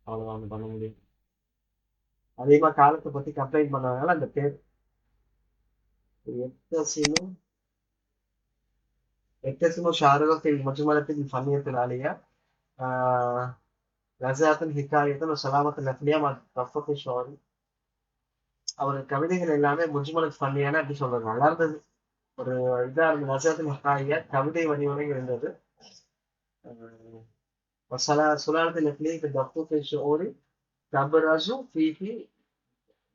அவ்வளவுதான் பண்ண முடியும். அதிகமா காலத்தை பத்தி கம்ப்ளைண்ட் பண்ணதுனால அந்த பேர் எத்தசிமோ எத்தசிமோ ஷாருக في مجملة الفنية العالية نزاهة حكاية وسلامة النقلية مع التوفق الشعوري. அவர் கவிதைகள் எல்லாமே முஜ்மலத் ஃபன்னியான அப்படி சொல்றது நல்லா இருந்தது. ஒரு இதா இருந்தது. நசாத்தின் ஹிகாயா கவிதை வடிவமே இருந்தது. سلالة النقلية في التوفق الشعوري تبرز فيه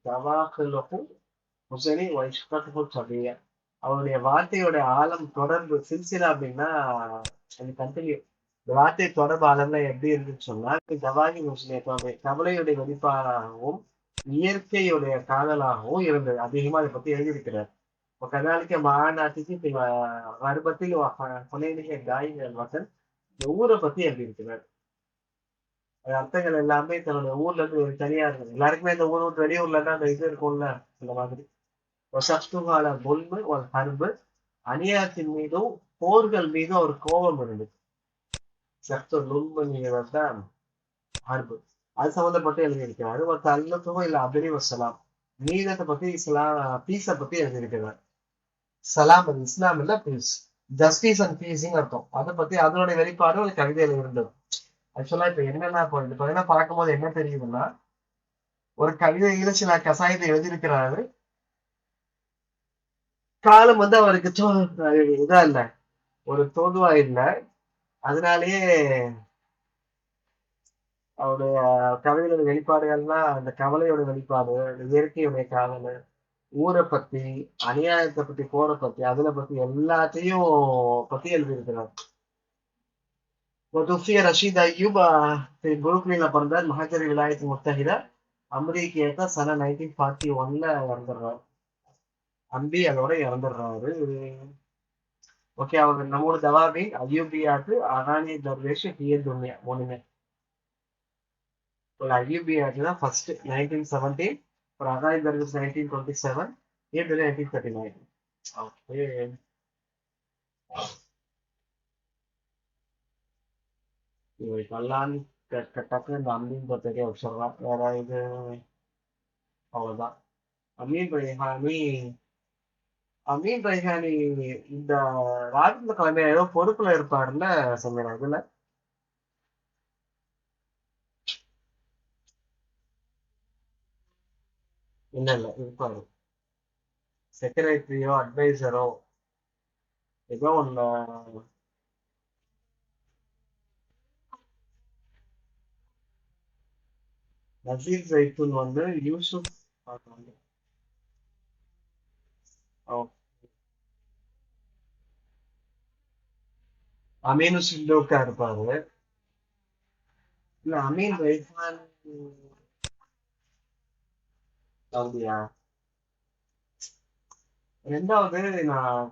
دواخله حسني وإشقاقه الطبيعي. அவருடைய வார்த்தையோட ஆழம் தொடர்பு சில்சிலா அப்படின்னா அந்த கண்டினியூ வார்த்தை தொடர்பு ஆழம்ல எப்படி இருந்துன்னு சொன்னா தவாகி முஸ்லிம் கவலையுடைய வெளிப்பாடாகவும் இயற்கையுடைய காதலாகவும் இருந்தது. அதிகமா அதை பத்தி எழுதியிருக்கிறார். கதாலிக்க மாநாட்டுக்கு கர்ப்பத்தில் கொலைநிக காயங்கள் மக்கள் இந்த ஊரை பத்தி எழுதியிருக்கிறார். அது அர்த்தங்கள் எல்லாமே தன்னுடைய ஊர்ல இருந்து ஒரு தனியா இருக்குது. எல்லாருக்குமே இந்த ஊர் விட்டு வெளியூர்ல தான் அந்த இது இருக்கும்ல இந்த மாதிரி. சத்துகால பொல்மு ஒரு ஹர்பு அநியாயத்தின் மீதும் போர்கள் மீதும் ஒரு கோபம் இருந்தது. சத்து நுண்மணிதான் ஹர்பு அது சம்மந்தப்பட்டு எழுதியிருக்கிறாரு. ஒரு அல்லத்துவம் இல்ல அபிரி வசலாம் நீதத்தை பத்தி இஸ்லாம் பீஸை பத்தி எழுதியிருக்கிறார். சலாம் அது இஸ்லாம் இல்ல பீஸ் ஜஸ்டிஸ் அண்ட் பீஸிங் அர்த்தம். அதை பத்தி அதனுடைய வெளிப்பாடு ஒரு கவிதையில இருந்தது. ஆக்சுவலா இப்ப என்னன்னா இப்ப பார்க்கும்போது என்ன தெரியுதுன்னா ஒரு கவிதையில சில கசாயத்தை எழுதியிருக்கிறாரு. காலம் அவருக்கு இதா இல்ல ஒரு தோதுவா இல்ல. அதனாலேயே அவருடைய கவிதையோட வெளிப்பாடுகள்லாம் அந்த கவலையோட வெளிப்பாடு, இயற்கையுடைய காதல், ஊரை பத்தி, அநியாயத்தை பத்தி, போரை பத்தி, அதுல பத்தி எல்லாத்தையும் பத்தி எழுதியிருக்கிறார். وتوفي رشيد أيوب في புரூக்ளின்ல பிறந்தார். மஹஜர் விலாயத்து முத்தஹித அமெரிக்க சன 1941ல இறந்துடுறாரு. அம்பி அதோட இறந்துடுறாரு. ஓகே அவர் நம்மோட ஜவாபி அயூபியாத்து அகானி தர்வேஷ் ஹியர் துன்யா மூணுமே. அயூபியாத்து தான் first 1917. For Agai Darvish 1927, here to 1939. Okay. இவருக்கெல்லாம் டக்கு இந்த அமீன் பெரிய வச்சிடலாம். வேற இது அவ்வளவுதான். அமீன் ரெய்ஹானி அமீன் ரெய்ஹானி இந்த ராஜ்யத்துல கிழமை ஏதோ பொறுப்புல இருப்பாருல்ல சமீரா இதுல. இல்ல இருப்பாரு. செக்ரட்டரியோ அட்வைசரோ ஏதோ ஒண்ணு. நசீர் ஜெய்துன் யூசுப் அமீனு சில்லோக்கா இருப்பாரு. இல்ல அமீன் ரெய்ஹான் அப்படியா? ரெண்டாவது நான்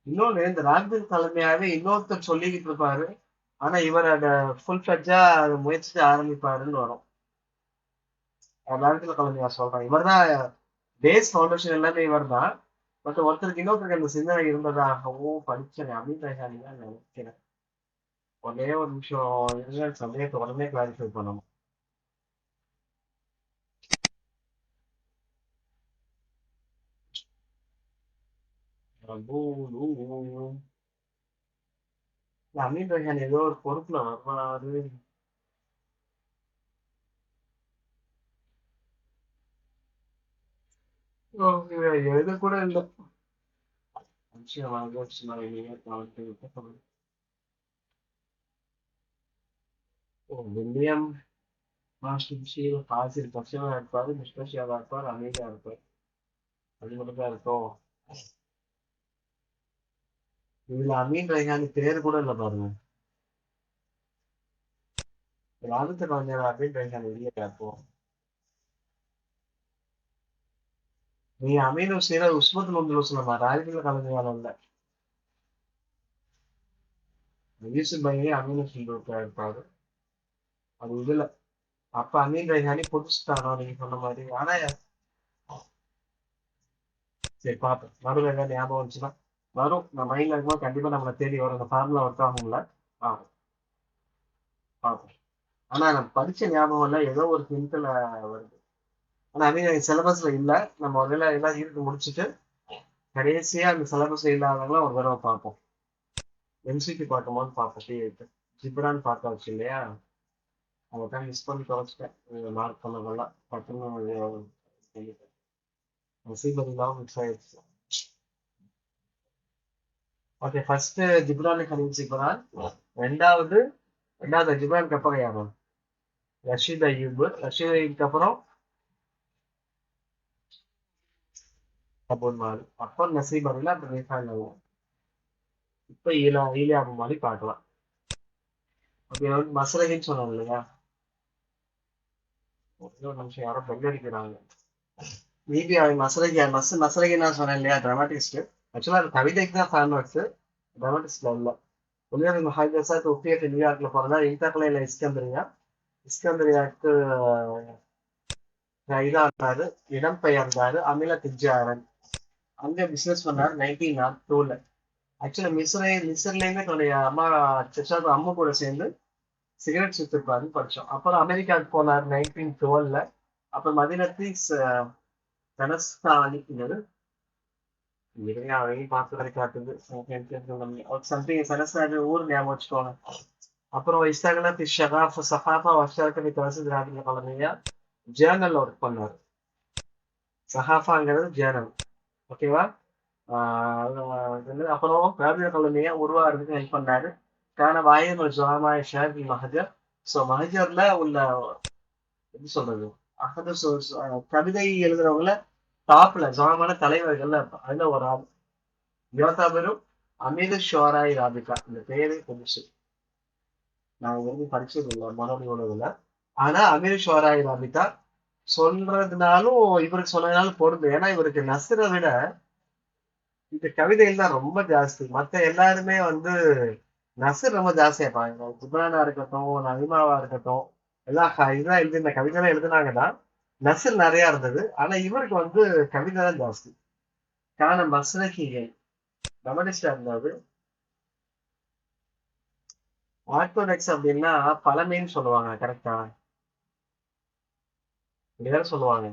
இன்னொன்னு இந்த ராஜ்பீர் தலைமையாவே இன்னொருத்தர் சொல்லிக்கிட்டு இருப்பாரு. ஆனா இவர் அத ஃபுல் ஃபிளட்ஜா அதை முயற்சி ஆரம்பிப்பாருன்னு வரும். ராஜ்பீர் தலைமையா சொல்றேன். இவர் தான் பேஸ் ஃபவுண்டேஷன் எல்லாமே இவர் தான். பட் ஒருத்தருக்கு இன்னொருத்தருக்கு அந்த சிந்தனை இருந்ததாகவும் படிச்சேன். அமீன் ரெய்ஹானி தான் நினைக்கிறேன். ஒரே ஒரு நிமிஷம் சந்தேகத்தை உடனே கிளாரிஃபை பண்ணணும். அமீன் ரெய்ஹான் ஏதோ ஒரு பொறுப்புல வருவாரு. எழுத கூட இல்லை. வில்லியம் மாஸ்டர் பாசில் பட்சமா இருப்பாரு. முஸ்தஷியாவா இருப்பார். அமைதியா இருப்பார். அது மட்டும் தான் இருக்கும். இதுல அமீன் ரெய்ஹானி பேரு கூட இல்ல பாருங்க. ராஜத்த கலைஞர் அமீன் ரெய்ஹான் இல்லையா இப்போ? நீ அமீன் ஹுசேன உஸ்மத் சொல்லமா ராஜத்துல கலைஞர் இல்ல. யூசுப் பையே அமீன் ஹுசேன் இருப்பாரு. அது இதுல அப்ப அமீன் ரெய்ஹானி புதுசுதானோ நீங்க சொன்ன மாதிரி. ஆனா சரி பார்ப்போம். வரும் ஏதாவது ஞாபகம் வந்துச்சுன்னா வரும். நம்ம மைண்ட்ல இருக்கும்போது கண்டிப்பா நம்மளை தேடி வரும். அந்த ஃபார்முலா ஒர்க் ஆகும்ல. ஆ பார்ப்போம். ஆனா நான் படிச்ச ஞாபகம் இல்ல, ஏதோ ஒரு ஹிண்ட்ல வருது. ஆனா சிலபஸ்ல இல்ல. நம்ம முதல்ல எல்லாம் இருக்கு முடிச்சுட்டு கடைசியா அந்த சிலபஸ்ல இல்லாதவங்களாம் ஒரு தடவை பார்ப்போம். எம்சிக்கு பார்க்கும்போது பார்ப்போம். ஜிப்ரான் பார்த்தாச்சு இல்லையா? அதை தான் மிஸ் பண்ணி தொலைச்சிட்டேன். மார்க் பண்ணதெல்லாம் பட்டுன்னு நசீபர் இல்லாமல் மிஸ் ஆயிடுச்சு. Okay, first Gibran Khalil Gibran. ரெண்டாவது ரெண்டாவது ஜிப்ரானுக்கு அப்புறம் யாரு? ரஷீத் அய்யூப். ரஷீத் அய்யூப்க்கு அப்புறம் அபுல் மால். அப்புறம் நசீப் அலில, அப்புறம் நிசான் அலி. இப்ப ஈலியா அபு மாலி பார்க்கலாம். ஓகே, மசரகின்னு சொன்னோம் இல்லையா? ஒரு நிமிஷம், யாரோ பெல் அடிக்கிறாங்க. மேபி அவன் மசரகி நான் சொன்னேன் இல்லையா, டிராமாட்டிஸ்ட். ஆக்சுவலா அது கவிதைக்கு தான் ஃபேன் ஒர்க்ஸ், டிராமாட்டிஸ்ட்ல இல்ல. وليد المحادثات وفيها في نيويورك لبرنامج ينتقل إلى إسكندرية. இஸ்கந்தரியாவுக்கு இதா இருந்தாரு, இடம்பெயர்ந்தாரு. அமில திஜாரன் அங்க பிசினஸ் பண்ணாரு 1902. ஆக்சுவலா மிஸ்ர்லயுமே தன்னுடைய அம்மா அம்மு கூட சேர்ந்து சிகரெட் சுத்திருப்பாருன்னு படிச்சோம். அப்புறம் அமெரிக்காவுக்கு போனார் 1912. அப்புறம் மதினத்தி சனஸ்தானிங்கிறது அதையும் பார்த்து வரை காட்டுது. சம்திங் சனஸ்தானி ஊர் ஞாபகம் வச்சுக்கோங்க. அப்புறம் இஸ்தாகலா ஷகாஃப் சஹாஃபா வஷாரக்கணி தவசு திராவிட கலமையா ஜேர்னல் ஒர்க் பண்ணாரு. சஹாஃபாங்கிறது ஜேர்னல். ஓகேவா? அப்புறம் திராவிட கலமையா உருவாகிறதுக்கு ஹெல்ப் பண்ணாரு. கான வாயுன் ஒரு ஜாமாய் ஷேர் மஹஜர். ஸோ மஹஜர்ல உள்ள எப்படி சொல்றது, அகது கவிதை எழுதுறவங்கள டாப்ல ஜாமான தலைவர்கள்ல அதுல ஒரு ஆள். யோதாபெரும் அமீது ஷோராய் ராபிகா, இந்த பேரு புதுசு, நான் விரும்பி படிச்சது இல்லை மனோடி உணவுல. ஆனா அமீர் ஷோராய் ராபிகா சொல்றதுனாலும் இவருக்கு சொன்னதுனாலும் பொருந்தும். ஏன்னா இவருக்கு நஸ்ரை விட இந்த கவிதைகள் தான் ரொம்ப ஜாஸ்தி. மத்த எல்லாருமே நஸ்ர் ரொம்ப ஜாஸ்தியா இருப்பாங்க. ஜிப்ரானா இருக்கட்டும், நலிமாவா இருக்கட்டும், எல்லாம் இதுதான் எழுதின கவிதை எழுதுனாங்கன்னா நஸ்ர் நிறைய இருந்தது. ஆனா இவருக்கு கவிதை தான் ஜாஸ்தி. கான மஸ்ரகிகள் கவனிஸ்டா இருந்தாரு. ஆர்த்தோடாக்ஸ் அப்படின்னா பழமைன்னு சொல்லுவாங்க, கரெக்டா? இப்படிதான் சொல்லுவாங்க.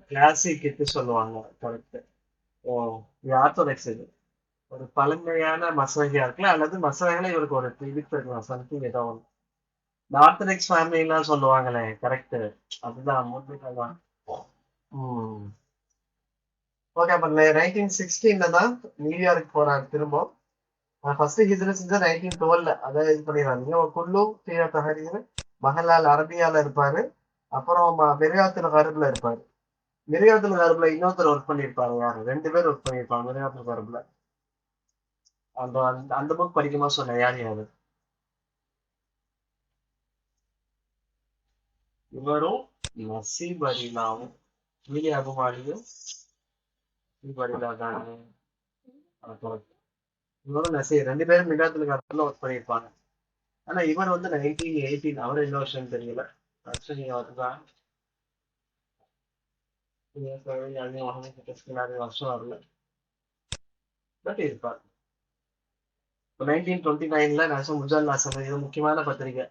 கிளாசிக்கு சொல்லுவாங்க, கரெக்ட். ஓ, இது ஆர்த்தோடாக்ஸ். இது ஒரு பழமையான மசகியா இருக்கலாம், அல்லது மசகளை இவருக்கு ஒரு திணிப்பு இருக்கலாம், சம்திங் ஏதோ ஒன்று. இந்த ஆர்த்தடாக்ஸ் ஃபேமிலிலாம் சொல்லுவாங்களே, கரெக்ட். அதுதான் முன்பிதான். ம். ஓகே, அப்ப 1916 தான் நியூயார்க் போறாரு திரும்ப. ஃபர்ஸ்ட் ஹிஜ்ரத் செஞ்சா 1912. அதை இது பண்ணிடுறாங்க. குல்லு தீர தஹரீர் மஹலால் அரபியால இருப்பாரு. அப்புறம் மிரியாத்துல கருப்புல இருப்பாரு. மிரியாத்துல கருப்புல இன்னொருத்தர் ஒர்க் பண்ணியிருப்பாரு. யாரு? ரெண்டு பேர் ஒர்க் பண்ணியிருப்பாங்க மிரியாத்துல கருப்புல. அந்த அந்த அந்த புக் படிக்குமா சொன்ன யார் யாரு? இவரும் நசீப் அலிலாவும் ஈலியா அபு மாலியும் நசீப் அலிலா தானே. இவரும் நசீர் ரெண்டு பேரும் மிரியாத்துல கருப்புல ஒர்க் பண்ணியிருப்பாங்க. ஆனா இவர் 1918, அவரு என்ன வருஷம் தெரியல. ஆக்சுவலி அவர்தான் வருஷம் வரல, பட் இருப்பார். 1929 நேஷனல் முஜல்லா சமீர், இது முக்கியமான பத்திரிகை.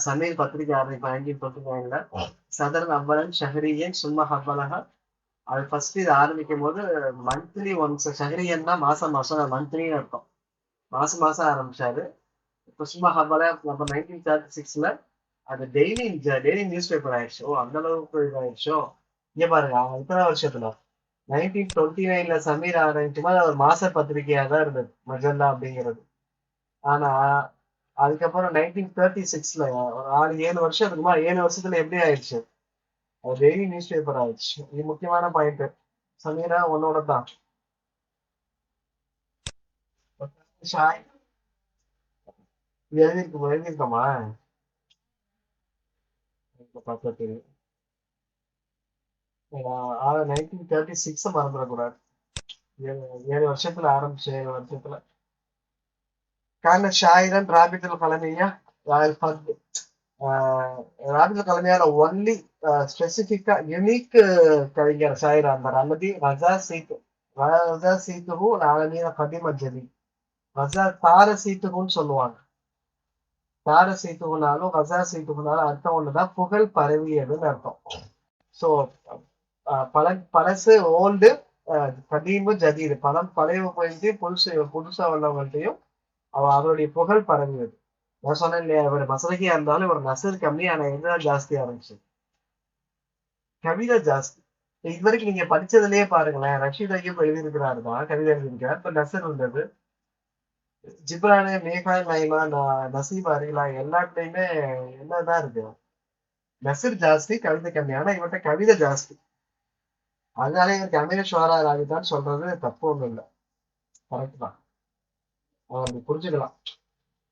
சமீர் பத்திரிகை ஆரம்பிப்பா 1929. சதரன் அவ்வளன் ஷஹரியன் சும்மா ஹப்பலஹா. அது ஃபர்ஸ்ட் இது ஆரம்பிக்கும் போது மந்த்லி ஒன்ஸ். ஷஹரியன்னா மாசம் மாசம், மந்த்லின்னு இருக்கும். மாசம் மாசம் ஆரம்பிச்சாரு. இப்போ சும்மா ஹப்பலா நம்ம 1936 அது டெய்லி டெய்லி நியூஸ் பேப்பர் ஆயிடுச்சு. ஓ, அந்த அளவுக்கு இதாயிடுச்சோ. இங்க பாருங்க, இத்தனை வருஷத்துல 1929 சமீர் ஆரம்பிக்கும் போது ஒரு மாச பத்திரிகையா தான் இருந்தது மஜல்லா அப்படிங்கிறது. ஆனா அதுக்கப்புறம் 1936 ஒரு 6-7 வருஷம் இருக்குமா, 7 வருஷத்துல எப்படி ஆயிடுச்சு, அது டெய்லி நியூஸ் பேப்பர் ஆயிடுச்சு. இது முக்கியமான பாயிண்ட். சமீரா உன்னோட தான். ஷாய் எழுதியிருக்கோமா? பார்த்தா தெரியும். 1936 மறந்துடக்கூடாது. 7 வருஷத்துல ஆரம்பிச்சு 7 வருஷத்துல. كان شاعرا رابط القلمية والفضل. ராஜ கலைஞர் ஒன்லி ஸ்பெசிஃபிக்கா யுனிக் கவிஞர் சாயிரா அந்த ரமதி ரஜா சீத்துவும் நாலமீன கதிமஜதி ரஜா தார சீத்துகுன்னு சொல்லுவாங்க. தார சீத்துகுனாலும் ரஜா சீத்துகுனாலும் அர்த்தம் ஒண்ணுதான், புகழ் பரவியதுன்னு அர்த்தம். ஸோ பழசு ஓல்டு, கதீமு ஜதீது, பழம் பழைய போயிட்டு புதுசா உள்ளவங்கள்ட்டையும் அவருடைய புகழ் பரவியது. நான் சொன்னேன் இல்லையா, இவர் மசலகியா இருந்தாலும் இவர் நசர் கம்மி, ஆனா என்ன ஜாஸ்தியா இருந்துச்சு, கவிதை ஜாஸ்தி. இது வரைக்கும் நீங்க படிச்சதுலயே பாருங்களேன், ரஷீத் ஐயூப் எழுதியிருக்கிறாரு தான், கவிதை எழுதியிருக்காரு. இப்ப நசர் இருந்தது, ஜிப்ரானு, மேகாய் நைமா, நசீப் அரிலா எல்லாத்துலயுமே என்னதான் இருக்கு, நசர் ஜாஸ்தி கவிதை கம்மி. ஆனா இவர்கிட்ட கவிதை ஜாஸ்தி, அதனால இவருக்கு அமீர் ஷுவரா ராவிதான் சொல்றது தப்பு ஒண்ணும் இல்லை, கரெக்ட் தான், அப்படி புரிஞ்சுக்கலாம்.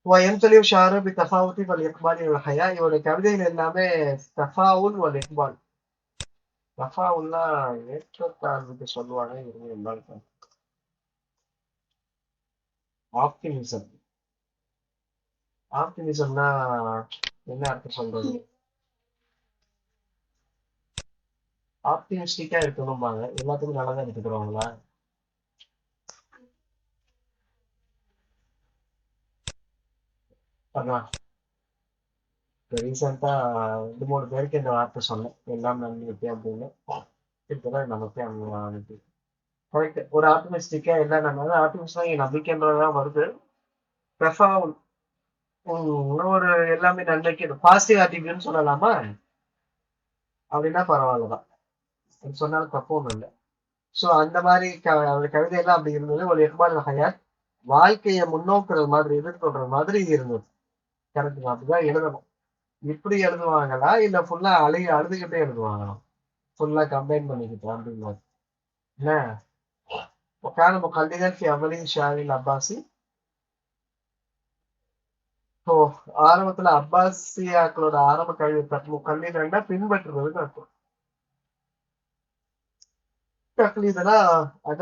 ويمتلئ شعره بالتفاؤل والإقبال والحياة. இவருடைய கவிதைகள் எல்லாமே தஃபாவுல் வல் இக்பால். தஃபாவுல்னா ஏற்றத்தாழ்வுக்கு சொல்லுவாங்க, இவங்க எல்லாருக்கும் ஆப்டிமிசம். ஆப்டிமிசம்னா என்ன அர்த்தம் சொல்றது, ஆப்டிமிஸ்டிக்கா இருக்கணும்பாங்க, எல்லாத்துக்கும் நல்லதான் எடுத்துக்கிறவங்களா. அதான் ரீசெண்டா 2 3 பேருக்கு இந்த வார்த்தை சொன்னேன், எல்லாம் நன்மைக்கு அப்படின்னு. இப்பதான் நமக்கே அவங்க கரெக்ட். ஒரு ஆப்டிமிஸ்டிக்கா என்ன நம்ம ஆப்டிமிஸ்டா இங்க நம்பிக்கைன்றதுதான் வருது. தஃபாவுல், ஒரு எல்லாமே நன்மைக்கு பாசிட்டிவ் ஆட்டிடியூட்னு சொல்லலாமா, அப்படின்னா பரவாயில்லதான், அது சொன்னாலும் தப்பு ஒண்ணும் இல்லை. ஸோ அந்த மாதிரி அவருடைய கவிதையெல்லாம் அப்படி இருந்தது. ஒரு இக்பால் ஹயாத் வாழ்க்கையை முன்னோக்குறது மாதிரி, எதிர்கொள்ற மாதிரி இருந்தது. கரெக்டுங்க, அப்படிதான் எழுதணும். இப்படி எழுதுவாங்களா இல்ல ஃபுல்லா அழுதுகிட்டே எழுதுவாங்களா, ஃபுல்லா கம்பைன் பண்ணிக்கிட்டு அப்படின்னா என்ன. وكان مقلدا في أول شعر العباسي. ஸோ ஆரம்பத்துல அப்பாசியாக்களோட ஆரம்ப கல்வி முக்கல்லிதா பின்பற்றுறதுன்னு அர்த்தம். தக்லீதுனா அத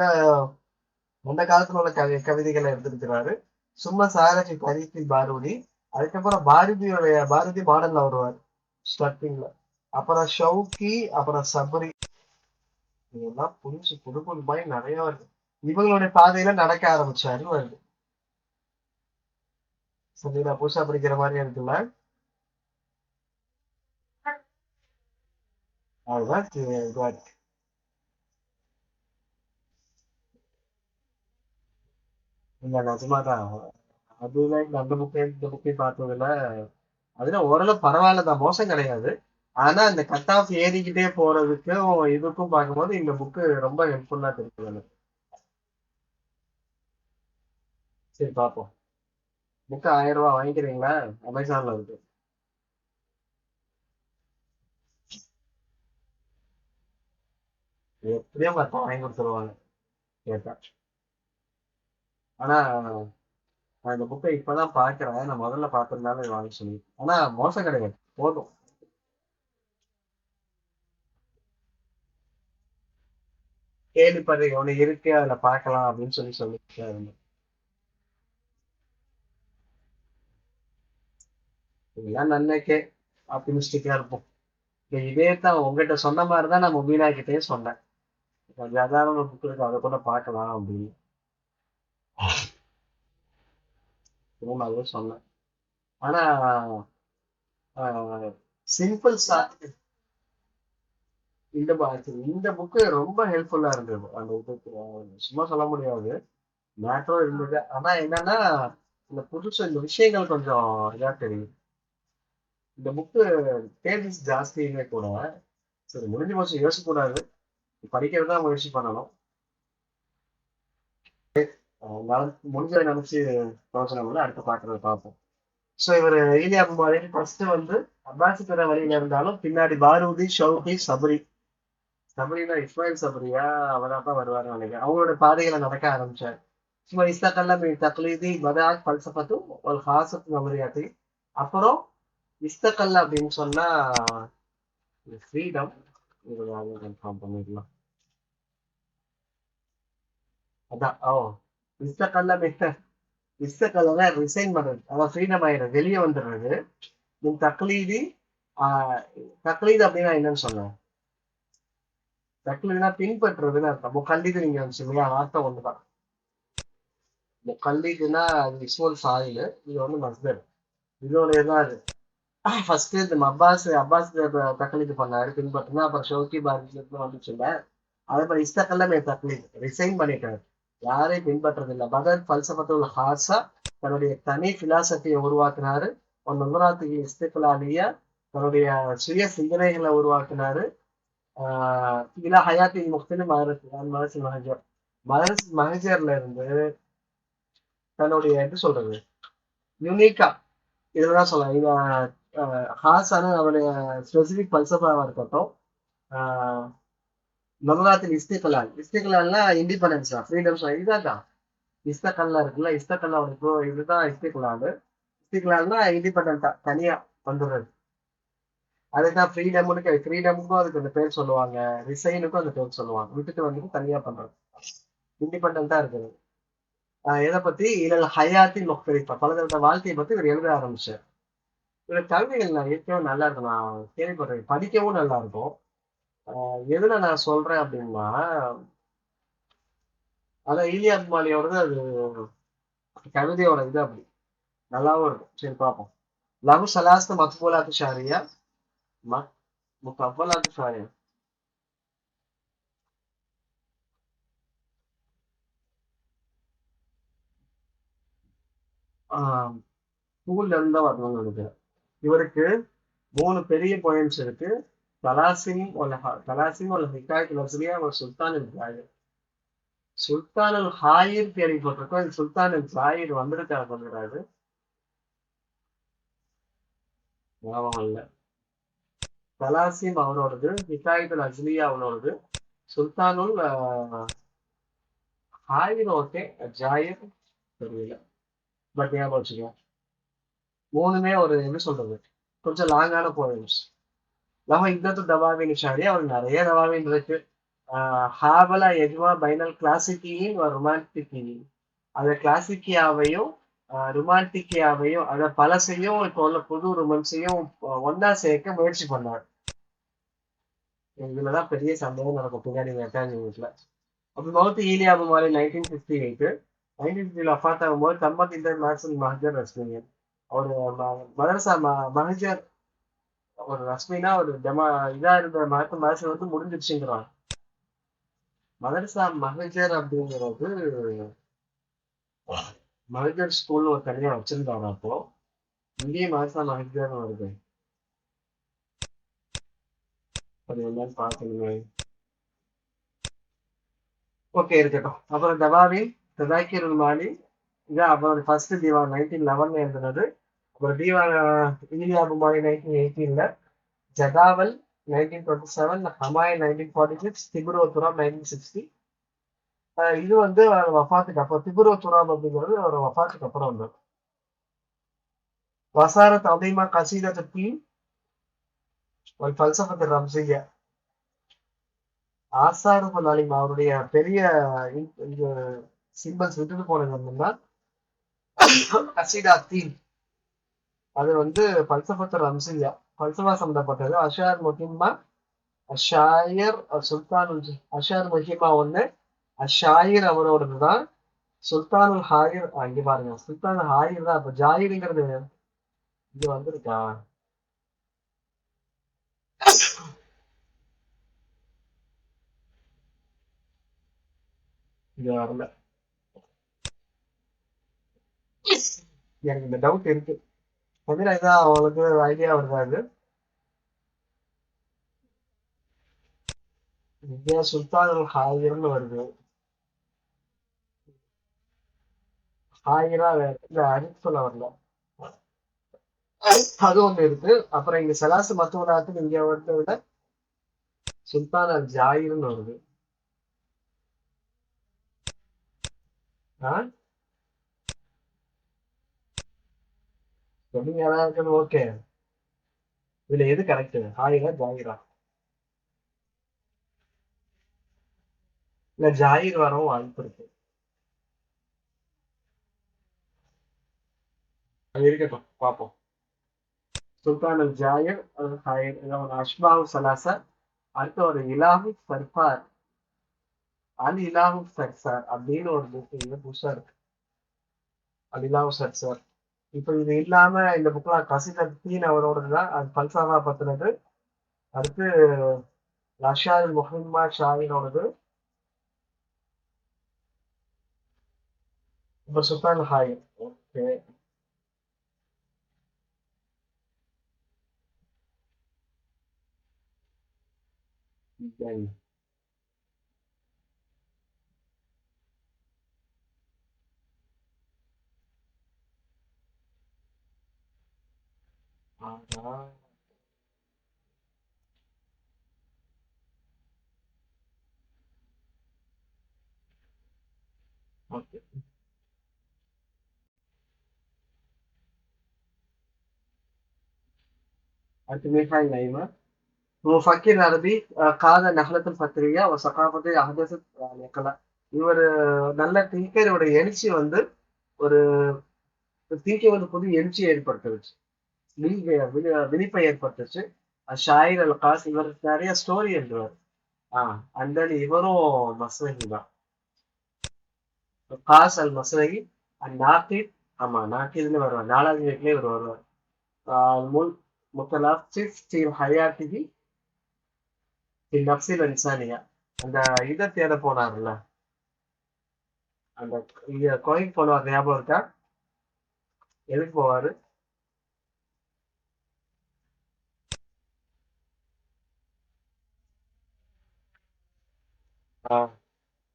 அந்த காலத்துல உள்ள கவிதைகளை எடுத்திருக்கிறாரு. சும்மா சாரஜி பரீத்தி பாரதி, அதுக்கப்புறம் பாரதி மாடல்ல வருவார் ஸ்டார்டிங்ல, அப்புறம் ஷவுக்கி, அப்புறம் சபரி. இதெல்லாம் புதுசு புது புது மாதிரி நிறைய வருது. இவங்களுடைய பாதையில நடக்க ஆரம்பிச்சாரு வருது. சரி, நான் புதுசா படிக்கிற மாதிரி இருக்குல்ல, அதுதான் இதுவா இருக்கு. இல்ல நிஜமாதான், அதுல அந்த புக்கையும் இந்த புக்கையும் பார்த்ததுல அதுல ஓரளவு பரவாயில்லதான், மோசம் கிடையாது. ஆனா இந்த கட் ஆஃப் ஏறிக்கிட்டே போறதுக்கும் இதுக்கும் பார்க்கும்போது இந்த புக்கு ரொம்ப ஹெல்ப்ஃபுல்லா தெரியுது எனக்கு. சரி பார்ப்போம். புக்கு 1000 ரூபாய் வாங்கிக்கிறீங்களா, அமேசான்ல இருக்கு. எப்படியும் 10 வாங்கி கொடுத்துருவாங்க கேட்டா. ஆனா நான் இந்த புக்கை இப்பதான் பாக்குறேன், நான் முதல்ல பார்த்திருந்தாலும் இதை வாங்கி சொல்லி. ஆனா மோசம் கிடையாது, போதும். கேள்விப்படுறீங்க ஒண்ணு இருக்கு அதுல பார்க்கலாம் அப்படின்னு சொல்லிட்டு இருந்தேன். இதெல்லாம் நன்மைக்கே ஆப்டிமிஸ்டிக்கா இருப்போம். இப்ப இதே தான் உங்ககிட்ட சொன்ன மாதிரிதான் நான் முபீனா கிட்டே சொன்னேன், கொஞ்சம் அதான ஒரு புக் இருக்கு, அதை கூட பார்க்கலாம் அப்படின்னு. அதுவும் சொன்னேன். ஆனா சிம்பிள் இந்த புக்கு ரொம்ப ஹெல்ப்ஃபுல்லா இருந்தது. அந்த இதுக்கு சும்மா சொல்ல முடியாது, மேட்டரும் இருந்தது. ஆனா என்னன்னா இந்த புதுசு இந்த விஷயங்கள் கொஞ்சம் இதா தெரியும். இந்த புக்கு பேஜஸ் ஜாஸ்தியுமே கூட. சரி, முடிஞ்சு போச்சு, யோசிக்க கூடாது, படிக்கிறதா முயற்சி பண்ணணும். முடிஞ்சதை நினைச்சு யோசனை பண்ணி அடுத்து பாக்குறத பார்ப்போம். ஸோ இவர் ஈலியா முபாரி ஃபர்ஸ்ட் வந்து அப்பாசி பெற வழியில இருந்தாலும் பின்னாடி பாரூதி, ஷவுகி, சபரி. சபரினா இஸ்மாயில் சபரியா, அவராக தான் வருவாருன்னு நினைக்கிறேன். அவங்களோட பாதைகளை நடக்க ஆரம்பிச்சார். சும்மா இஸ்தகல்ல தக்லீதி பதாத் பல்சஃபத்து ஒரு ஹாசத் மெமரியாத்தி. அப்புறம் இஸ்தகல்ல அப்படின்னு சொன்னா ஃப்ரீடம். இது கன்ஃபார்ம் பண்ணிடலாம். அதான் ஓ, இஸ்தகல்ல இஸ்தகல்ல ரிசைன் பண்றது, அதான் ஃப்ரீடம் ஆயிடுறது, வெளியே வந்துடுறது. மின் தக்லீதி. தக்லீது அப்படின்னா என்னன்னு சொன்னேன்? தக்லீதுனா பின்பற்றுறதுன்னு அர்த்தம். முகல்லீது நீங்க சொன்னீங்க, வார்த்தை ஒண்ணுதான். முகல்லீதுனா அது இஸ்முல் ஃபாயில், இது வந்து மஸ்தர். இதோட தான் அது. ஃபர்ஸ்ட் இந்த அப்பாஸ் தக்லீது பண்ணாரு, பின்பற்றினா. அப்புறம் ஷவுக்கி பாரதி வந்துச்சுல்ல, அதே மாதிரி இஸ்தகல்லமே தக்லீத், ரிசைன் பண்ணிட்டாரு, யாரையும் பின்பற்றதில்லை. பகத் பல்சபத்துல் ஹாசா, தன்னுடைய தனி பிலாசபியை உருவாக்குனாரு. நுமராத்துக்கு இஸ்திக்லாலியா, தன்னுடைய சுய சிந்தனைகளை உருவாக்குனாரு. இலா ஹயாத்தின் முக்தின் மதரஸ் மஹஜர், மதரஸ் மஹஜர்ல இருந்து தன்னுடைய எப்படி சொல்றது, யூனிக்கா இதுதான் சொல்லலாம். ஹாசான அவருடைய ஸ்பெசிபிக் பல்சபாவா இருக்கட்டும், மமதாத்தில் இஸ்திகலால், இஸ்திகலால்னா இண்டிபெண்டன்ஸ் தான், ஃப்ரீடம்ஸ் தான். இதுதான் இஸ்தகல்லா இருக்குல்ல, இஸ்தகல்லா இதுதான் இஸ்திகலால். இஸ்திகலால்னா இண்டிபெண்டா தனியா வந்துடுறது. அதுதான் ஃப்ரீடம்னு, ஃப்ரீடமுக்கும் அதுக்கு அந்த பேர் சொல்லுவாங்க, ரிசைனுக்கும் அந்த பேர் சொல்லுவாங்க. விட்டுட்டு வந்துட்டு தனியா பண்றது, இண்டிபெண்டா இருக்குது. எதை பத்தி? இதில் ஹயாத்தி முக்தலிஃபா, பலதரப்பட்ட வாழ்க்கையை பத்தி இவர் எழுத ஆரம்பிச்சார். இவர் கவிதைகள் நான் ஏற்கனவே நல்லா இருக்கும், நான் கேள்விப்படுறேன், படிக்கவும் நல்லா இருக்கும். எதுல நான் சொல்றேன் அப்படின்னா, அதான் ஈலியா அப்மாலியோடது, அது கவிதையோட இது அப்படி நல்லாவும் இருக்கும். சரி பார்ப்போம். லகு சலாஸ்த மக்பூலாத்து ஷாரியா, முகவ்வலாத்து ஷாரியா. ஸ்கூல்ல இருந்தா வரணும்னு நினைக்கிறேன். இவருக்கு 3 பெரிய பாயிண்ட்ஸ் இருக்கு. தலாசிம் ஒரு ஹிகாயத் நஸ்ரியா ஒரு சுல்தான் அல் ஜாயிர். சுல்தான் அல் ஹாயிர் கேள்விப்பட்டிருக்கோம், இது சுல்தான் அல் ஜாயிர் வந்திருக்காரு பண்ணுறாரு, ஞாபகம் இல்லை. தலாசிம் அவனோடது, ஹிகாயத் அல் அஸ்லியா அவனோடது, சுல்தானுல் ஹாயிர் ஓகே, ஜாயிர் தெரியல, பட் ஞாபகம் வச்சுக்கோ. 3மே ஒரு என்ன சொல்றது, கொஞ்சம் லாங்கான போயம்ஸ். லஹு இத்தத்து தவாவின் ஷாரி, அவர் நிறைய தவாவின் இருக்கு. ஹாவலா எஜ்மா பைனல் கிளாசிக்கியின் ரொமான்டிக்கியின், அந்த கிளாசிக்கியாவையும் ரொமான்டிக்கியாவையும், அதை பழசையும் இப்போ உள்ள புது ரொமான்ஸையும் ஒன்னா சேர்க்க முயற்சி பண்ணார். இதுலதான் பெரிய சந்தேகம் நடக்கும் பின்னாடி மெக்கானிக் வீட்டுல. அப்படி மௌத்து ஈலியா அபு மாலி 1958, 1950 அஃபாத் ஆகும்போது தம்பத் இந்த மேக்ஸின் மஹஜர் ரஸ்மியன், ஒரு மதரசா மஹஜர், ஒரு ரஸ்மினா ஒரு இதா இருந்த மதரசா வந்து முடிஞ்சிருச்சுங்கிறான். மதரசா மஹஜர் அப்படிங்கிறது மஹஜர் ஸ்கூல்னு ஒரு தனியா வச்சிருந்தாங்க. அப்போ இங்கேயும் மதரசா மஹஜர்னு வருது, அது என்னன்னு பார்க்கணுமே. ஓகே இருக்கட்டும். அப்புறம் தவாவின் ததாக்கிருல் மாலி, இதான் அவரோட ஃபர்ஸ்ட் தீவான் 1911 எழுதுனது. அப்புறம் தீவான் ஈலியா அபு மாலி 1918, ஜதாவல் 1927, ஹமாய் 1946, திபுரோ துராப் 1960. இது வந்து வஃபாத்துக்கு அப்புறம், திபுரோ துராப் அப்படிங்கிறது ஒரு வஃபாத்துக்கு அப்புறம் வந்தது. வசாரத் அதிமா கசீதத் தீன் வல் ஃபல்சஃபத் ரம்ஸிய்யா, ஆசாருல் அலிம் அவருடைய பெரிய சிம்பிள்ஸ் விட்டுட்டு போனது என்னன்னா கசீதா தீன், அது வந்து பல்சஃபத்து ரம்ஸியா, பல்சஃபா சம்பந்தப்பட்டது. அஷார் முஹிம்மா, அஷாயர் சுல்தான், அஷார் முஹிம்மா ஒண்ணு, அஷாயிர் அவரோடது தான். சுல்தானுல் ஹாயிர், இங்க பாருங்க, சுல்தான் ஹாயிர் தான். அப்ப ஜாயிர்ங்கிறது இது வந்திருக்கா? இது வரல, எனக்கு இந்த டவுட் இருக்கு. பதிலா இதான் அவங்களுக்கு ஐடியா வருதாது. இந்தியா சுல்தானுல் ஹாயிர்னு வருது, ஹாயிரா வேற, இந்த அரிஃபுல வரல, அது ஒண்ணு இருக்கு. அப்புறம் இங்க சலாசு மத்தூராத்துக்கு இங்க வந்து விட சுல்தான் அல் ஜாயிர்னு வருது. சொன்னீங்க அதான் இருக்குது. ஓகே, இதுல எது கரெக்ட், ஹாயிரா ஜாயிரா? இல்ல ஜாயிர் வரவும் வாய்ப்பு இருக்கு. அது இருக்கட்டும், பார்ப்போம். சுல்தான் அல் ஜாயிர் அல் ஹைர், இவன் அஷ்பாஹு சலாசா. அடுத்து ஒரு இலாஹு சர்ஃபார், அல் இலாஹு சர்சார் அப்படின்னு ஒரு புக் இது புதுசா இருக்கு. அல் இலாஹு சர்சார். இப்ப இது இல்லாம இந்த புக்ல கசித தீன் அவரோடதுதான், அது பல்சஃபா பத்தினது. அடுத்து லஷார் முஹம்மது ஷாஹினோடது. இப்ப சுல்தான் ஹாய். ஓகே. ஓகே. அடுத்து மீகாயில் நைமா. مفكر عربي قاد نهضة الفكرية وثقافة أحدثت الانقلاب. இவர் நல்ல திங்கரோட எழுச்சி வந்து ஒரு திங்கிங் வந்து புது எழுச்சியை ஏற்படுத்துச்சு, விழிப்பை ஏற்படுத்துச்சு. ஷாயிர் அல் காஸ், இவர் நிறைய ஸ்டோரி எழுதுவார். அண்ட் தென் இவரும் மஸ்ரகி தான். காஸ் அல் மஸ்ரகி அண்ட் நாக்கித். ஆமா, நாக்கித்னு வருவார், 4வது வீட்லயே இவர் வருவார். முல் முத்தலாஃபிஸ் ஃபி ஹயாத்திஹி ஃபி நஃப்ஸில் இன்சானியா. அந்த இதை தேட போனார்ல, அந்த கோயில் போனார், ஞாபகம் இருக்கா? எதுக்கு போவாரு?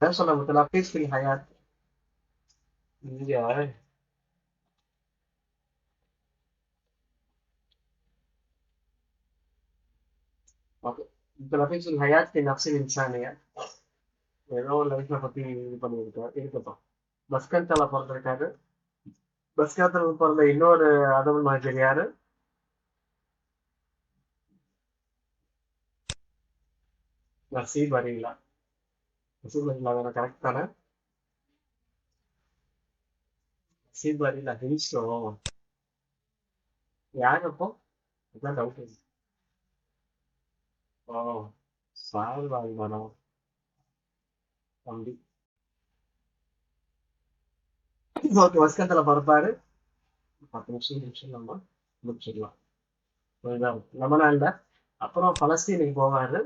என்ன சொல்ல முத்தலாஃபிஸ் ஃபில் ஹயாத். இங்க முத்தலாஃபிஸ் ஃபில் ஹயாத் ஃபி நஃப்ஸில் இன்சானியா. ஏதோ ஒரு லைஃப்ல பத்தி இது பண்ணியிருக்காரு, இருக்கட்டும். பஸ்கந்தால பிறந்திருக்காரு. பஸ்கந்தால பிறந்த இன்னொரு அதவல் மாதிரி யாரு? நசீப் அலிலா. நசீப் அலிலா தானே, கரெக்ட் தானே? நசீப் அலிலா ஹில்ஸ்டோ யாரு அப்போ? அதான் டவுட். ஓ, சால் வாழ்வானா தம்பி. ஓகே, பஸ்கந்தால பிறப்பாரு. 10 நிமிஷம் நம்ம முடிச்சிடலாம். புரியுதா? லெபனான்ல. அப்புறம் பலஸ்தீனுக்கு போவாரு.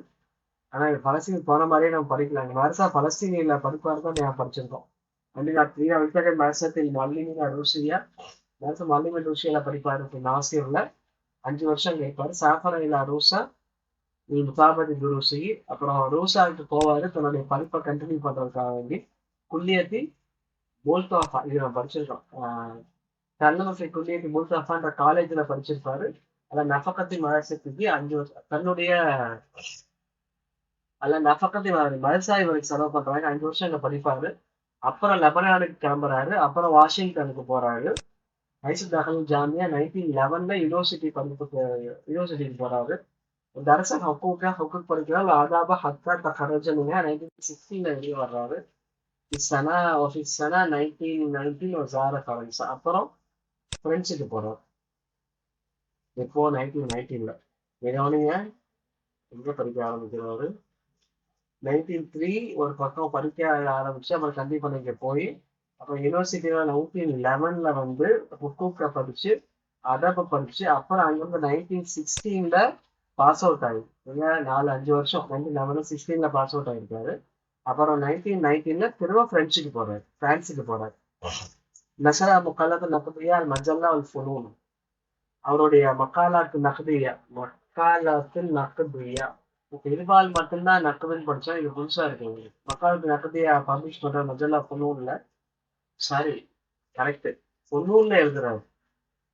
ஆனா பலஸ்தீனுக்கு போன மாதிரியே நம்ம படிக்கல. அங்க வருஷா பலஸ்தீனியில படிப்பாரு தான் நான் படிச்சிருக்கோம். عندنا قبل مدرسة المعلمين الروسية. مدرسة المعلمين الروسية படிப்பாரு في நாசிர்ல. 5 வருஷம் இருப்பாரு. சாஃபர் இலா ரூசா முதாபத் துருசி. அப்புறம் ரூசாவுக்கு போவாரு தன்னுடைய படிப்பை கண்டினியூ பண்றதுக்காக வேண்டி. குல்லியத்தி போல்தாஃபா, இது நம்ம படிச்சிருக்கோம். தன்னமசை குல்லியத்தி போல்தாஃபான்ற காலேஜ்ல படிச்சிருப்பாரு. அதான் நஃபக்கத்தின் மதரசத்துக்கு 5 வருஷம் தன்னுடைய நஃபக்கத்தின் மதரசா இவருக்கு செலவு பண்றாங்க. 5 வருஷம் இங்க படிப்பாரு. அப்புறம் லெபனானுக்கு கிளம்புறாரு. அப்புறம் வாஷிங்டனுக்கு போறாரு. மைசூர் தகவல் ஜாமியா 1911 யூனிவர்சிட்டிக்கு போறாரு. درس حقوق படிக்கிறார். ஆதாப ஹத்தா தஹரஜ மின்ஹா 1916 வெளியே வர்றாரு. وفي السنة 1919 وزار فرنسا. அப்புறம் பிரெஞ்சுக்கு போறார். இப்போ 1919ல கவனிங்க, எங்க படிக்க ஆரம்பிக்கிறாரு. 1903 ஒரு பக்கம் படிக்க ஆரம்பிச்சு அப்புறம் கண்டிப்பா நீங்க போய் அப்புறம் யூனிவர்சிட்டியில 1911ல வந்து ஹுக்கூக்க படிச்சு அதப்ப படிச்சு அப்புறம் அங்கிருந்து 1916ல பாஸ் அவுட் ஆகி 4-5 வருஷம் 1911-16ல பாஸ் அவுட் ஆகிருக்காரு. அப்புறம் 1919ல திரும்ப பிரான்ஸுக்கு போறாரு. நசரா முக்காலத்து நகதியா மஜல்லா அல் ஃபுனூன். அவருடைய மக்காலாத்து நகதியா பெரும்பால் மட்டும்தான் நக்கதுன்னு படிச்சா இது புதுசா இருக்கு உங்களுக்கு. மக்காலத்து நகதியா பப்ளிஷ் பண்ற மஜல்லா ஃபுனூன்ல. சாரி, கரெக்ட், ஃபுனூன்ல எழுதுறாரு.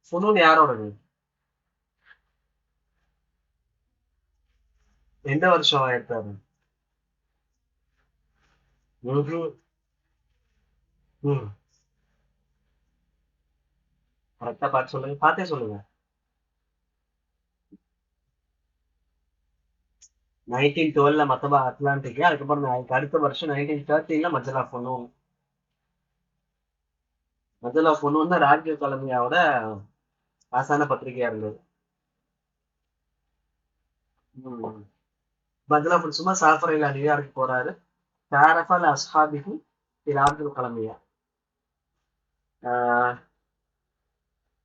ஃபுனூன் யாரோடது? எந்த வருஷம் எடுத்தாரு? ம், கரெக்டா பார்த்து சொல்லுங்க, பார்த்தே சொல்லுங்க. 1912ல மத்தபா அட்லாண்டிக். அதுக்கப்புறம் அதுக்கு அடுத்த வருஷம் 1913ல மஜலா பொண்ணும். மஜலா பொண்ணு வந்து ராஜீவ் கலமியாவோட ஆசான பத்திரிகையா இருந்தது. ம். பதிலா சும்மா சாஃபரைல நியூயார்க் போறாரு. تعرف لأصحابه في الأرض القلمية. ஆஹ்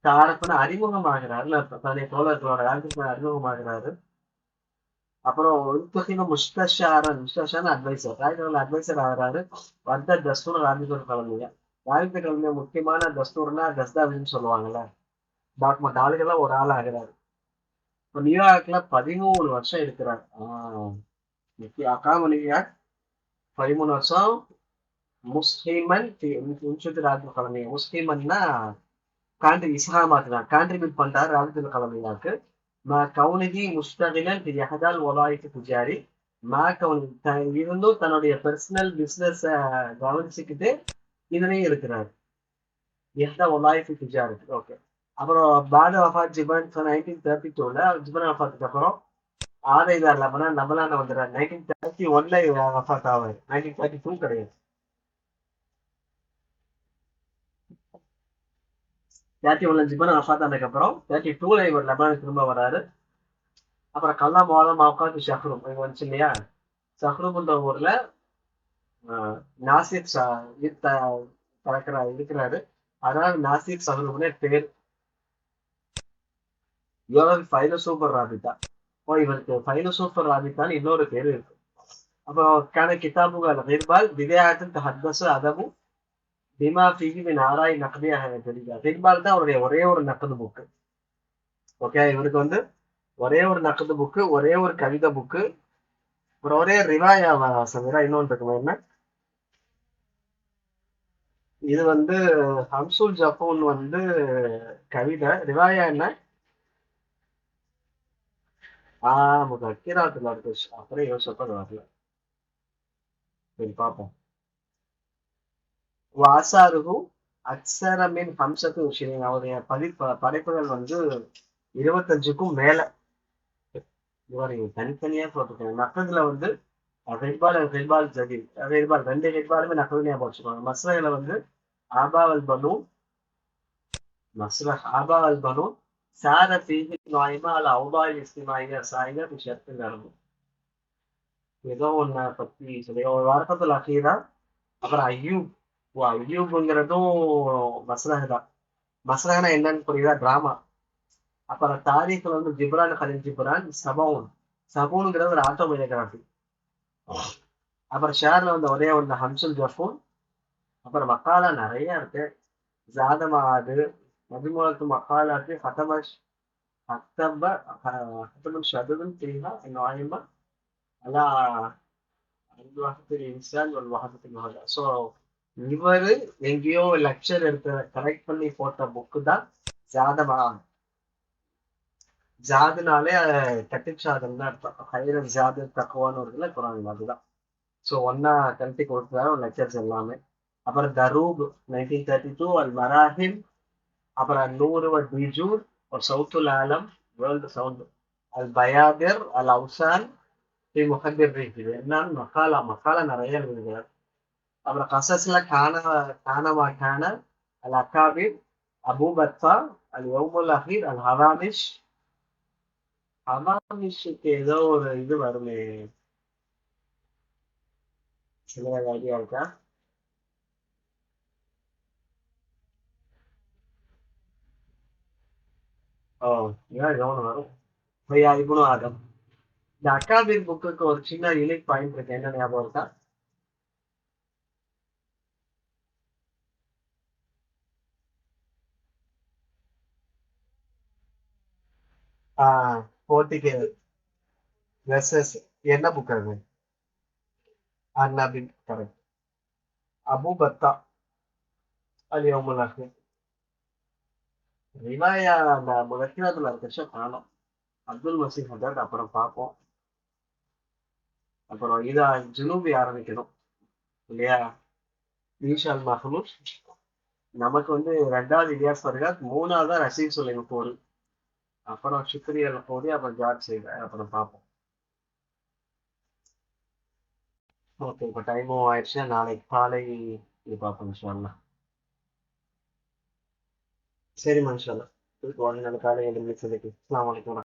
தாரப்புன்னு அறிமுகமாகிறாரு. தன்னுடைய தோழர்களோட ராஜ்யத்துல அறிமுகமாகிறாரு. அப்புறம் உல்துகின முஸ்தஷாரன் அட்வைசர், ராஜ்யத்துல அட்வைசர் ஆகிறாரு. வந்த தஸ்தூர் ராஜ்யத்தோட கிளம்பிங்க. ராஜ்யத்தை கிளம்பிய முக்கியமான தஸ்தூர்னா தஸ்தாவின்னு சொல்லுவாங்கல்ல, டாக்குமெண்ட் ஆளுகள்லாம் ஒரு ஆள் ஆகிறாரு. இப்போ நியூயார்க்ல 13 வருஷம் இருக்கிறார். அக்காம நியூயார்க் 13 வருஷம். முஸ்லிமன் ராஜ்ய கிளம்பிங்க. முஸ்லிமன்னா கான்ட்ரிபியூட் பண்றாரு ராஜ்யத்துல கிளம்பினாக்கு. கவுனிதி முஸ்தகிலன் யஹதால் வலாயிக்கு புஜாரி. இருந்தும் தன்னுடைய பர்சனல் பிசினஸ் கவனிச்சுக்கிட்டு இதுலயும் இருக்கிறார். யஹதா வலாயிக்கு புஜாரி. ஓகே. அப்புறம் பாத வஃபாத் ஜிபன் 1932ல ஜிபன் வஃபாத்துக்கு அப்புறம் ஆதைதார் லபனான வந்துடுறாரு. 1931ல வஃபாத் ஆவார். 1932 கிடையாது. 31ல ஜிபன் வஃபாத் ஆனதுக்கு அப்புறம் 32ல இவர் லெபனானுக்கு திரும்ப வராரு. அப்புறம் கல்லாம் மோதம் மாவுக்காத்து ஷஹ்ரூம் இங்க வந்துச்சு இல்லையா. ஷஹ்ரூம்ன்ற ஊர்ல நாசிர் இருக்கிறாரு. அதனால நாசிர் ஷஹ்ரூம்னே பேர். இவர் ஃபைலசூஃபர் ராபிதா. இவருக்கு ஃபைலசூஃபர் ராபிதான்னு இன்னொரு பேரு இருக்கு. அப்புறம் கிதாபுகள் ஹிர்பால் விதையாத்தில் தஹத்தசு அதபு பிமா ஃபிஹி மின் ஆராய் நக்தியாக தெரியுது. ஹிர்பால் தான் அவருடைய ஒரே ஒரு நக்கது புக்கு. ஓகே. இவருக்கு வந்து ஒரே ஒரு நக்கது புக்கு, ஒரே ஒரு கவிதை புக்கு, அப்புறம் ஒரே ரிவாயா சமீரா இன்னொன்று இருக்குமா என்ன. இது வந்து ஹம்சுல் ஜஃபூன் வந்து கவிதை. ரிவாயா என்ன? முதக்கிராத்துல இருக்கு. அப்புறம் யோசிப்பது வரல. சரி பார்ப்போம். வாசாருகும் அக்சரமின் ஹம்சத்து விஷயம். அவருடைய படைப்புகள் வந்து 25க்கும் மேல. இவர் தனித்தனியா போட்டிருக்காங்க. நக்கதுல வந்து ஹெட்பால் ஜதீர் ஹெட்பால் 2 ஹெட்பாலுமே நக்கதுலையா போச்சுருவாங்க. மஸ்ரகளை வந்து ஆபாவல் பனூன் சார ஃபீஹி நுஐமா அல் அவ்தாஇ இஸ்திமாயியா சாயினா பிஷர்த்து நடக்கும். ஏதோ ஒன்ன பத்தி சொல்லி ஒரு வாரத்துல அகீரா. அப்புறம் ஐயூப்ங்கிறதும் மஸ்ரஹ் தான். மஸ்ரஹ்னா என்னன்னு புரியுதா? டிராமா. அப்புறம் தாரீஃப்ல வந்து ஜிப்ரான் கலீல் ஜிப்ரான் சபூனுங்கிறது ஒரு ஆட்டோபயோகிராஃபி. அப்புறம் ஷேர்ல வந்து ஒரே ஒன்று ஹம்சுல் ஜஃபூன். அப்புறம் மக்காலா நிறைய இருக்கு. ஜாதமாது மஜ்முஅத்து மக்காலாத்து ஹத்தப ஷதுன் ஃபீஹா நுஐமா அலா இன்சான் ஒரு வஹதத்தில். ஸோ இவரு எங்கேயோ லெக்சர் எடுத்து கலெக்ட் பண்ணி போட்ட புக்கு தான் ஜாதமா. ஜாதுனாலே கட்டிப் தான் அர்த்தம். ஹைரல் ஜாது தக்குவான்னு வருதுல குரான், அதுதான். ஸோ ஒன்னா கல்ட்டி கொடுத்துருக்காரு லெக்சர்ஸ் எல்லாமே. அப்புறம் தரூப் 1932, அல் மராஹிம், அப்புறம் நூறு பீஜூர், ஒரு சவுத்துல் ஆலம் வேர்ல்டு சவுண்ட், அல் பயாதிர், அல் அவுசான் முஹத்திர் இருக்குது. என்னன்னு மக்காலா நிறைய எழுதுகிறார். அப்புறம் கசஸ்ல கானமா கான, அல் அகாபிர், அபு பத்தா, அல் யௌமுல் அஹீர், அல் ஹவாமிஷுக்கு ஏதோ ஒரு இது வருமே, சில ஐடியா இருக்கா? ஓ, ஏதோ ஒன்று வரும். பையா இப்னு ஆதம். இந்த அக்காபிர் புக்குக்கு ஒரு சின்ன யூனிக் பாயிண்ட் இருக்கு. என்ன ஞாபகம் இருக்கா? போட்டிக்கு வெர்சஸ் என்ன புக் அது? அந்நபின் கரெக்ட். அபு பத்தா அல் யௌமுல் அஹீர். ரிவாயா அந்த முதக்கிரத்துல இருக்க காணும். அப்துல் மசீத் ஹதத் அப்புறம் பார்ப்போம். அப்புறம் இதா ஜுனூபி ஆரம்பிக்கணும் இல்லையா. ஈஷால் மஹ்லூஸ். நமக்கு வந்து 2வது இலியாஸ் பர்காத், 3வது ரஷீத் சுலைம். அப்புறம் சுக்ரியல் போது, அப்புறம் ஜார்ஜ் செய்வேன். அப்புறம் பார்ப்போம். ஓகே. இப்போ டைமும் ஆயிடுச்சு. நாளைக்கு காலை இது பார்ப்போம் இன்ஷா அல்லாஹ். சரி இன்ஷா அல்லாஹ். நாளை காலை 7 மணிக்கு. அஸ்ஸலாமு அலைக்கும்.